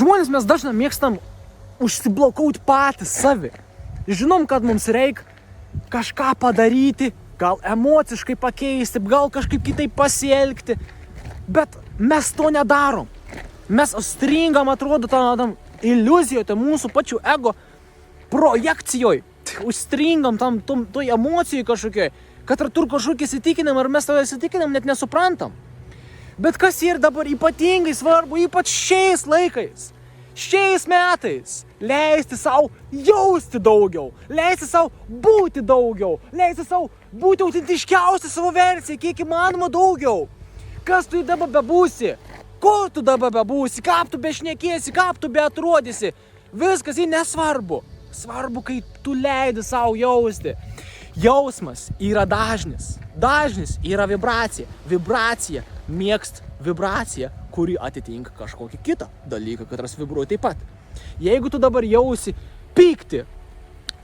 Žmonės mes dažnai mėgstam užsiblokauti patys savi. Žinom, kad mums reikia kažką padaryti, gal emociškai pakeisti, gal kažkaip kitaip pasielgti, bet mes to nedarom. Mes stringam, atrodo, tam iliuzijoje, tai mūsų pačių ego projekcijoje, užstringam toj emocijoje kažkokioj, kad tur kažkokį įsitikinam, ar mes to įsitikinam net nesuprantam. Bet kas yra dabar ypatingai svarbu, ypač šiais laikais, šiais metais, leisti savo jausti daugiau, leisti savo būti daugiau, leisti savo būti autentiškiausia savo versija, kiek įmanoma daugiau. Kas tu dabar bebūsi, kur tu dabar bebūsi, kaip tu bešnekėsi, kaip tu beatrodysi, viskas nesvarbu. Svarbu, kai tu leidi savo jausti. Jausmas yra dažnis, dažnis yra vibracija, vibracija mėgst vibraciją, kuri atitinka kažkokį kitą dalyką, katras vibruoja taip pat. Jeigu tu dabar jausi pyktį,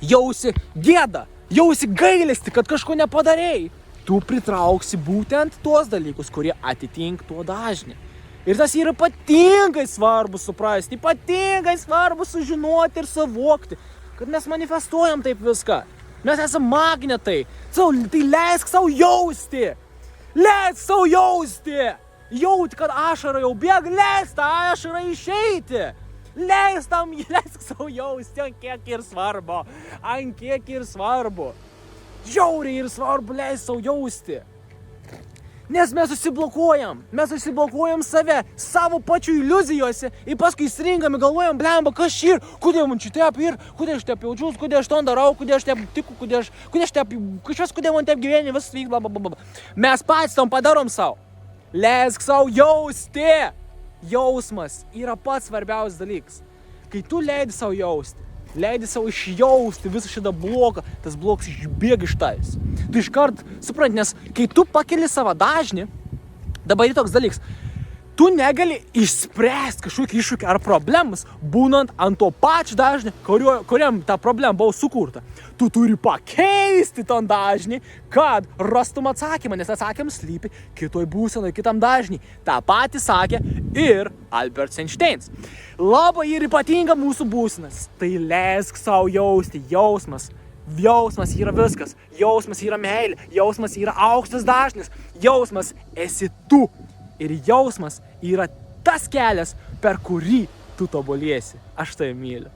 jausi gėdą, jausi gailestį, kad kažko nepadarėjai, tu pritrauksi būtent tuos dalykus, kurie atitink tuo dažnį. Ir tas yra ypatingai svarbu suprasti, ypatingai svarbu sužinoti ir suvokti, kad mes manifestuojam taip viską. Mes esame magnetai. Tai leisk savo jausti. Leisk savo jausti. Jauti, kad ašara jau bėga, leisk tą ašarą išeiti. Leisk savo jausti, ant kiek ir svarbu. Ant kiek ir svarbu. Žiauriai ir svarbu leisk savo jausti. Nes mes susiblokuojam save, savo pačių iliuzijose ir paskui įstringami galvojam, blemba, kas čia ir, kodėl man čia taip ir, kodėl aš taip jaučius, kodėl aš to darau, kodėl aš taip tiku, kodėl man taip gyvenime visas vyk, blablabla. Mes patys tam padarom savo. Leisk savo jausti. Jausmas yra pats svarbiausias dalykas. Kai tu leidi savo jausti, leidi savo išjausti visą šitą bloką, tas blokas išbėga iš tavęs. Tu iškart supranti, nes kai tu pakeli savo dažnį, dabar yra toks dalykas, tu negali išspręsti kažkokį iššūkį ar problemas, būnant ant to pačio dažnį, kuriam ta problema buvo sukurta. Tu turi pakeisti ton dažnį, kad rastum atsakymą, nes atsakymas slypi kitoj būsenoj, kitam dažnį. Ta patį sakė ir Albert Einšteinas. Labai ir ypatinga mūsų būsenas. Tai leisk savo jausti, jausmas. Jausmas yra viskas. Jausmas yra meilė. Jausmas yra aukštas dažnis. Jausmas esi tu. Ir jausmas yra tas kelias, per kurį tu tobulėsi. Aš tai myliu.